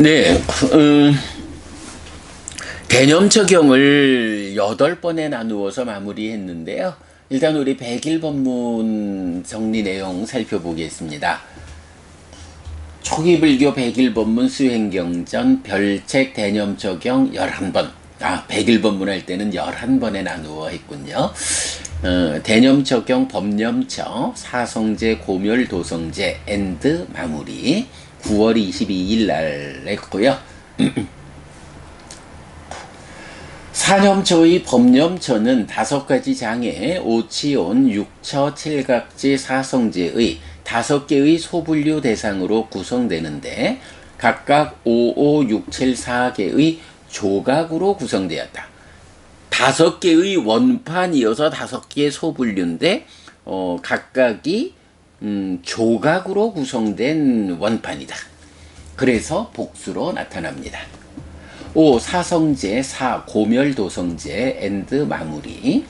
네, 개념 적용을 8번에 나누어서 마무리했는데요. 일단 우리 백일법문 정리 내용 살펴보겠습니다. 초기불교 백일법문 수행경전 별책 개념 적용 11번. 백일법문 할 때는 11번에 나누어 했군요. 대념 적용 법념처 사성제 고멸 도성제 엔드 마무리 9월 22일 날 했고요. 사념처의 법념처는 5가지 장애, 오치온, 육처, 칠각지, 사성제의 5개의 소분류 대상으로 구성되는데 각각 5, 5, 6, 7, 4개의 조각으로 구성되었다. 5개의 원판이어서 5개의 소분류인데 각각이 조각으로 구성된 원판이다. 그래서 복수로 나타납니다. 5. 사성제, 4. 고멸도성제, 엔드 마무리.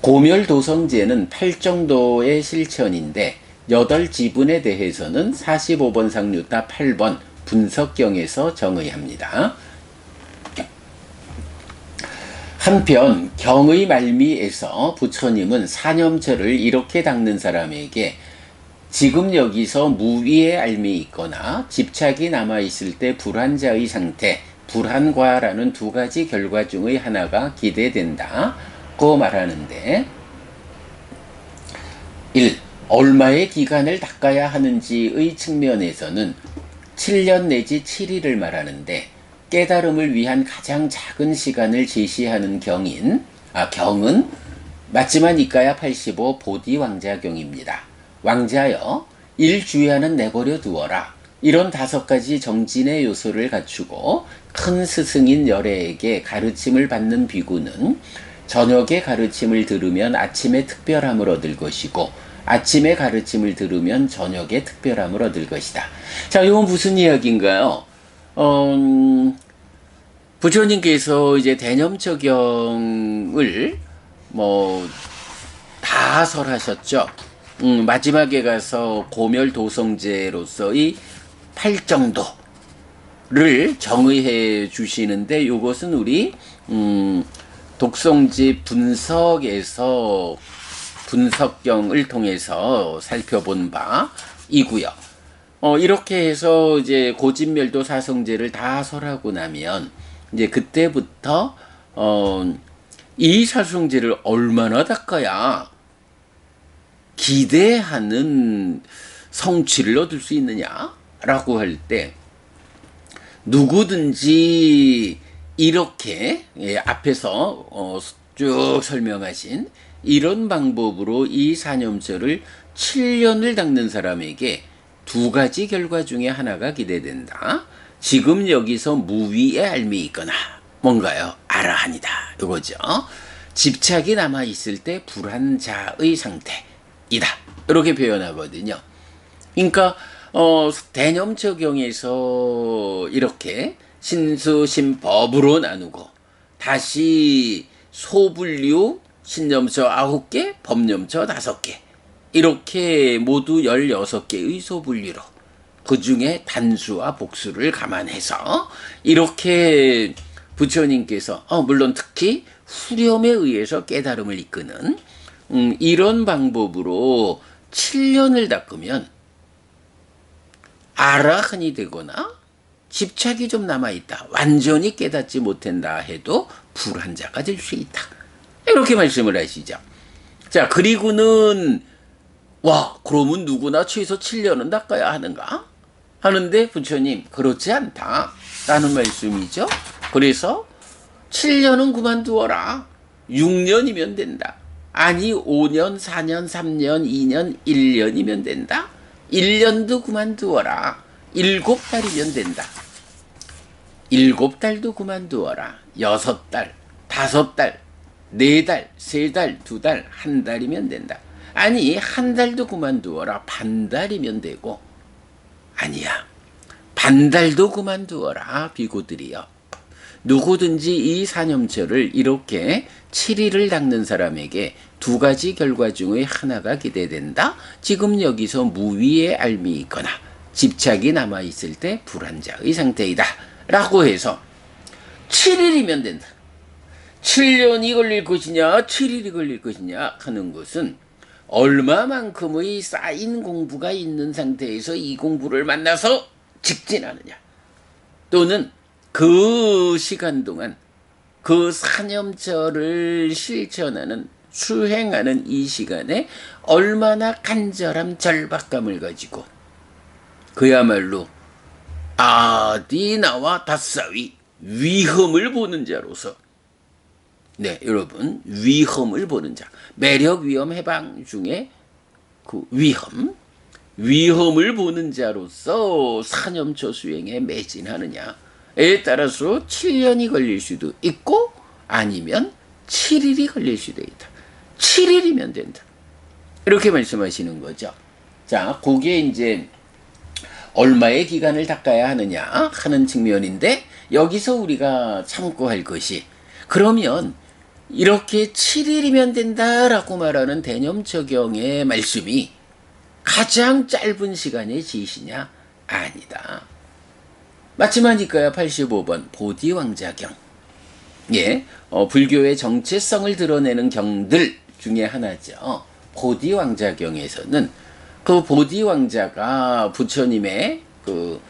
고멸도성제는 8정도의 실천인데 8지분에 대해서는 45번 상류타 8번 분석경에서 정의합니다. 한편 경의 말미에서 부처님은 사념처를 이렇게 닦는 사람에게 지금 여기서 무위의 알미 있거나 집착이 남아있을 때 불환자의 상태, 불환과라는 2가지 결과 중의 하나가 기대된다고 말하는데 1. 얼마의 기간을 닦아야 하는지의 측면에서는 7년 내지 7일을 말하는데 깨달음을 위한 가장 작은 시간을 제시하는 경은 맞지만 이까야 85 보디왕자경입니다. 왕자여, 일주야는 내버려 두어라. 이런 5가지 정진의 요소를 갖추고 큰 스승인 열애에게 가르침을 받는 비구는 저녁에 가르침을 들으면 아침에 특별함을 얻을 것이고 아침에 가르침을 들으면 저녁에 특별함을 얻을 것이다. 자, 이건 무슨 이야기인가요? 부처님께서 이제 대념 적용을 다 설하셨죠. 마지막에 가서 고멸도성제로서의 8정도를 정의해 주시는데 이것은 우리 독성집 분석에서 분석경을 통해서 살펴본 바이고요. 이렇게 해서 이제 고진멸도 사성제를 다 설하고 나면 이제 그때부터 이 사성제를 얼마나 닦아야 기대하는 성취를 얻을 수 있느냐라고 할 때 누구든지 이렇게 앞에서 쭉 설명하신 이런 방법으로 이 사념처를 7년을 닦는 사람에게 2가지 결과 중에 하나가 기대된다. 지금 여기서 무위의 알미 있거나 뭔가요? 아라한이다. 이거죠. 집착이 남아있을 때 불환자의 상태 이다. 이렇게 표현하거든요. 그러니까 대념 적용에서 이렇게 신수, 신법으로 나누고 다시 소분류, 신념처 9개, 법념처 5개 이렇게 모두 16개의 소분류로 그 중에 단수와 복수를 감안해서 이렇게 부처님께서 물론 특히 후렴에 의해서 깨달음을 이끄는 이런 방법으로 7년을 닦으면 아라한이 되거나 집착이 좀 남아있다. 완전히 깨닫지 못한다 해도 불환자가 될 수 있다. 이렇게 말씀을 하시죠. 자, 그리고는 그러면 누구나 최소 7년은 닦아야 하는가? 하는데 부처님 그렇지 않다. 라는 말씀이죠. 그래서 7년은 그만두어라. 6년이면 된다. 아니 5년, 4년, 3년, 2년, 1년이면 된다. 1년도 그만두어라. 7달이면 된다. 7달도 그만두어라. 6달, 5달, 4달, 3달, 2달, 1달이면 된다. 아니 1달도 그만두어라. 반달이면 되고 아니야. 반달도 그만두어라. 비구들이여. 누구든지 이 사념처를 이렇게 7일을 닦는 사람에게 2가지 결과 중의 하나가 기대된다. 지금 여기서 무위의 알미 있거나 집착이 남아있을 때 불환자의 상태이다 라고 해서 7일이면 된다. 7년이 걸릴 것이냐 7일이 걸릴 것이냐 하는 것은 얼마만큼의 쌓인 공부가 있는 상태에서 이 공부를 만나서 직진하느냐, 또는 그 시간 동안 그 사념절을 실천하는 수행하는 이 시간에 얼마나 간절함 절박감을 가지고 그야말로 아디나와 다사위 위험을 보는 자로서, 네 여러분, 위험을 보는 자, 매력 위험 해방 중에 그 위험을 보는 자로서 사념처 수행에 매진하느냐에 따라서 7년이 걸릴 수도 있고 아니면 7일이 걸릴 수도 있다. 7일이면 된다. 이렇게 말씀하시는 거죠. 자, 거기에 이제 얼마의 기간을 닦아야 하느냐 하는 측면인데, 여기서 우리가 참고할 것이, 그러면 이렇게 7일이면 된다라고 말하는 대념처경의 말씀이 가장 짧은 시간의 지시냐? 아니다. 마침하니까요. 85번 보디왕자경. 예, 불교의 정체성을 드러내는 경들 중에 하나죠. 보디왕자경에서는 그 보디왕자가 부처님의 그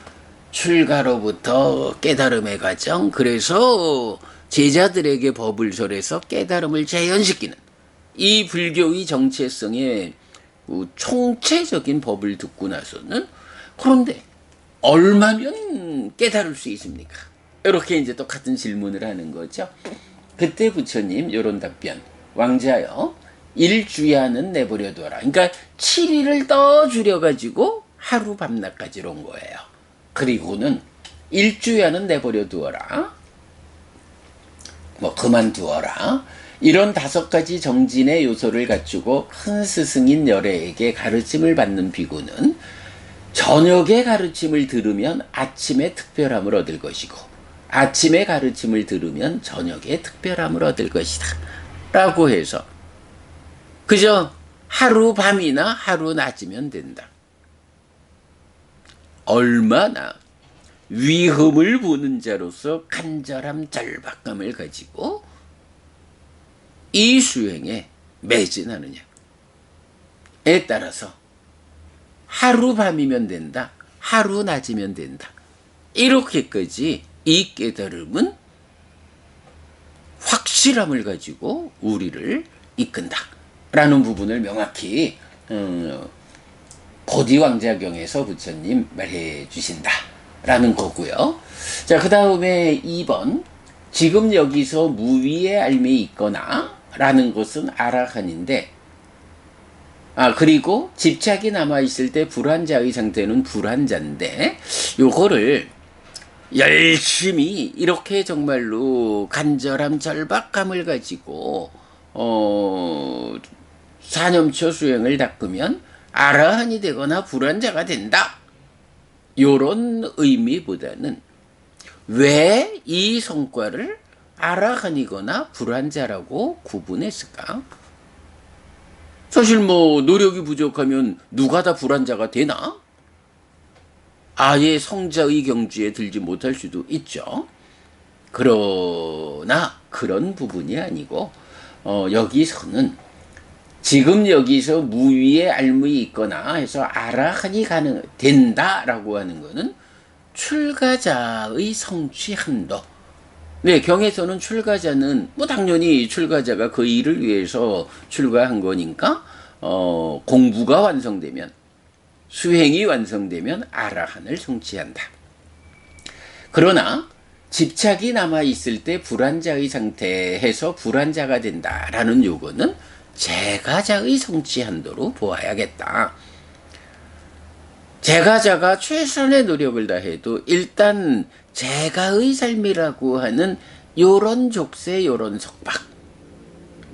출가로부터 깨달음의 과정, 그래서 제자들에게 법을 설해서 깨달음을 재현시키는 이 불교의 정체성의 총체적인 법을 듣고 나서는, 그런데 얼마면 깨달을 수 있습니까? 이렇게 이제 똑같은 질문을 하는 거죠. 그때 부처님 이런 답변, 왕자여 일주야는 내버려둬라. 그러니까 7일을 더 줄여가지고 하루 밤낮까지 온 거예요. 그리고는 일주야는 내버려두어라, 뭐 그만두어라, 이런 5가지 정진의 요소를 갖추고 큰 스승인 열애에게 가르침을 받는 비구는 저녁에 가르침을 들으면 아침에 특별함을 얻을 것이고, 아침에 가르침을 들으면 저녁에 특별함을 얻을 것이다 라고 해서 그저 하루 밤이나 하루 낮이면 된다. 얼마나 위험을 보는 자로서 간절함 절박감을 가지고 이 수행에 매진하느냐에 따라서 하루 밤이면 된다, 하루 낮이면 된다, 이렇게까지 이 깨달음은 확실함을 가지고 우리를 이끈다 라는 부분을 명확히 보디왕자경에서 부처님 말해 주신다 라는 거고요. 자, 그 다음에 2번, 지금 여기서 무위의 알미 있거나 라는 것은 아라한인데, 그리고 집착이 남아있을 때 불환자의 상태는 불환자인데, 요거를 열심히 이렇게 정말로 간절함 절박감을 가지고 사념처 수행을 닦으면 아라한이 되거나 불환자가 된다, 요런 의미보다는 왜 이 성과를 아라한이거나 불환자라고 구분했을까? 사실 뭐 노력이 부족하면 누가 다 불환자가 되나? 아예 성자의 경지에 들지 못할 수도 있죠. 그러나 그런 부분이 아니고 여기서는 지금 여기서 무위의 알무이 있거나 해서 아라한이 된다라고 하는 것은 출가자의 성취 한도. 네, 경에서는 출가자는 뭐 당연히 출가자가 그 일을 위해서 출가한 거니까 공부가 완성되면, 수행이 완성되면 아라한을 성취한다. 그러나 집착이 남아있을 때 불환자의 상태에서 불환자가 된다라는 요거는 제가자의 성취 한도로 보아야겠다. 제가자가 최선의 노력을 다해도 일단 제가의 삶이라고 하는 요런 족쇄, 요런 속박,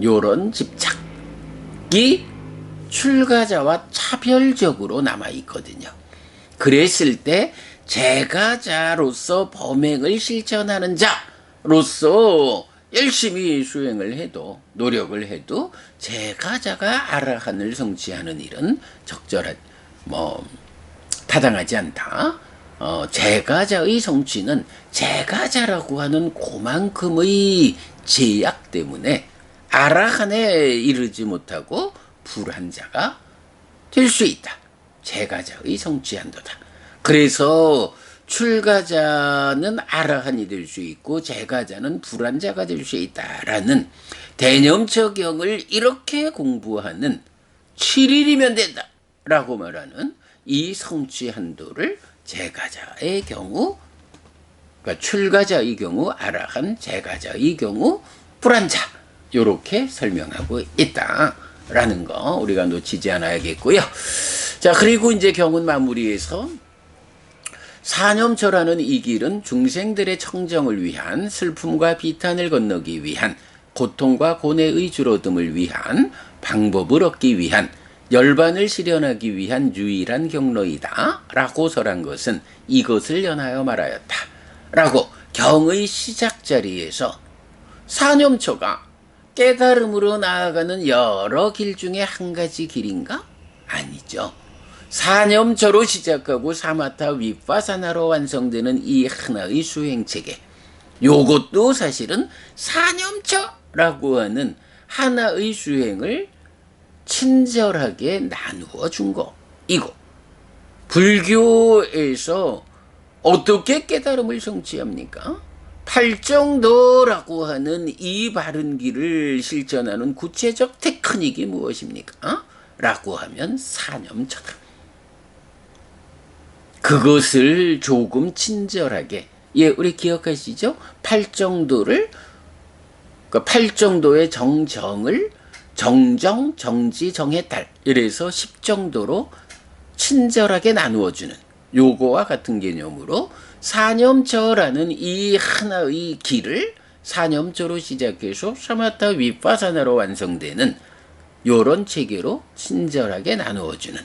요런 집착이 출가자와 차별적으로 남아있거든요. 그랬을 때 제가자로서 범행을 실천하는 자로서 열심히 수행을 해도, 노력을 해도 제가자가 아라한을 성취하는 일은 적절한 타당하지 않다. 제가자의 성취는 제가자라고 하는 그만큼의 제약 때문에 아라한에 이르지 못하고 불한자가 될 수 있다. 제가자의 성취한도다. 그래서 출가자는 아라한이 될 수 있고 제가자는 불한자가 될 수 있다라는 대념처경을 이렇게 공부하는 7일이면 된다라고 말하는 이 성취한도를 제가자의 경우, 그러니까 출가자의 경우 아라한, 제가자의 경우 불한자, 이렇게 설명하고 있다라는 거 우리가 놓치지 않아야겠고요. 자, 그리고 이제 경은 마무리에서 사념처라는 이 길은 중생들의 청정을 위한, 슬픔과 비탄을 건너기 위한, 고통과 고뇌의 줄어듦을 위한, 방법을 얻기 위한, 열반을 실현하기 위한 유일한 경로이다 라고 설한 것은 이것을 연하여 말하였다 라고 경의 시작 자리에서 사념처가 깨달음으로 나아가는 여러 길 중에 한 가지 길인가? 아니죠. 사념처로 시작하고 사마타 윗바사나로 완성되는 이 하나의 수행체계, 요것도 사실은 사념처라고 하는 하나의 수행을 친절하게 나누어 준 거이고, 불교에서 어떻게 깨달음을 성취합니까? 팔정도라고 하는 이 바른 길을 실천하는 구체적 테크닉이 무엇입니까? 라고 하면 사념처다. 그것을 조금 친절하게, 우리 기억하시죠? 팔정도를, 그 팔정도의 정정을 정정, 정지, 정해탈, 이래서 10정도로 친절하게 나누어주는 요거와 같은 개념으로 사념처라는 이 하나의 길을 사념처로 시작해서 사마타 윗바사나로 완성되는 요런 체계로 친절하게 나누어주는,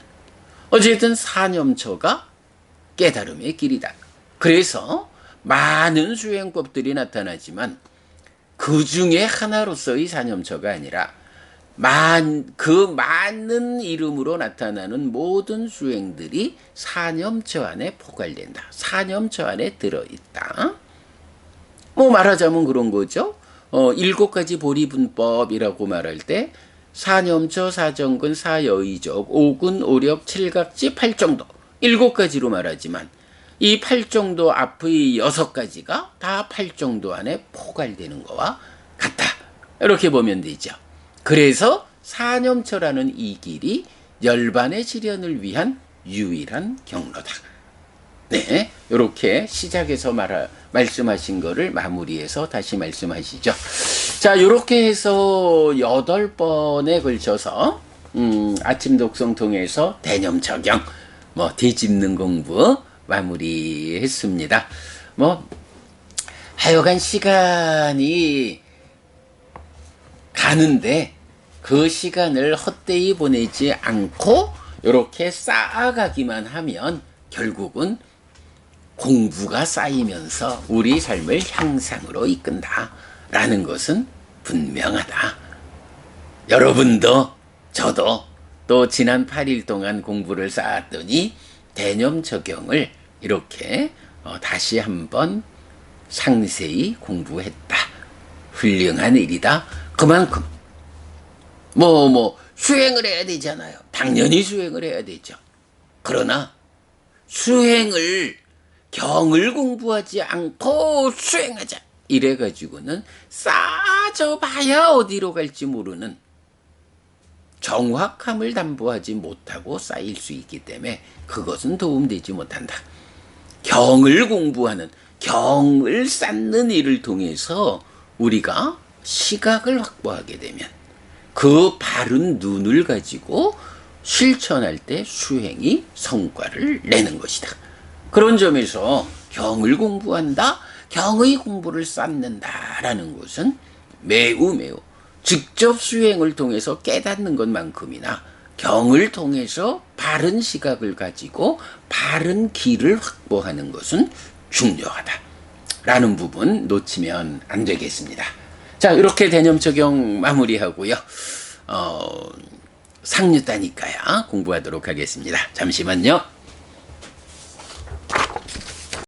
어쨌든 사념처가 깨달음의 길이다. 그래서 많은 수행법들이 나타나지만 그 중에 하나로서의 사념처가 아니라 그 많은 이름으로 나타나는 모든 수행들이 사념처 안에 포괄된다. 사념처 안에 들어있다. 뭐 말하자면 그런 거죠. 7가지 보리분법이라고 말할 때 사념처, 사정근, 사여의적, 오근, 오력, 칠각지, 팔정도 7가지로 말하지만 이 팔정도 앞의 6가지가 다 팔정도 안에 포괄되는 거와 같다. 이렇게 보면 되죠. 그래서 사념처라는 이 길이 열반의 실현을 위한 유일한 경로다. 네, 이렇게 시작해서 말씀하신 거를 마무리해서 다시 말씀하시죠. 자, 이렇게 해서 8번에 걸쳐서 아침 독성 통해서 대념처경, 뒤집는 공부 마무리했습니다. 하여간 시간이 가는데 그 시간을 헛되이 보내지 않고 이렇게 쌓아가기만 하면 결국은 공부가 쌓이면서 우리 삶을 향상으로 이끈다라는 것은 분명하다. 여러분도 저도 또 지난 8일 동안 공부를 쌓았더니 대념처경을 이렇게 다시 한번 상세히 공부했다. 훌륭한 일이다. 그만큼 수행을 해야 되잖아요. 당연히 수행을 해야 되죠. 그러나 수행을 경을 공부하지 않고 수행하자 이래가지고는 쌓아져봐야 어디로 갈지 모르는, 정확함을 담보하지 못하고 쌓일 수 있기 때문에 그것은 도움되지 못한다. 경을 공부하는, 경을 쌓는 일을 통해서 우리가 시각을 확보하게 되면 그 바른 눈을 가지고 실천할 때 수행이 성과를 내는 것이다. 그런 점에서 경을 공부한다, 경의 공부를 쌓는다라는 것은 매우 직접 수행을 통해서 깨닫는 것만큼이나 경을 통해서 바른 시각을 가지고 바른 길을 확보하는 것은 중요하다라는 부분 놓치면 안 되겠습니다. 자, 이렇게 대념처경 마무리하고요. 상류다니까야 공부하도록 하겠습니다. 잠시만요.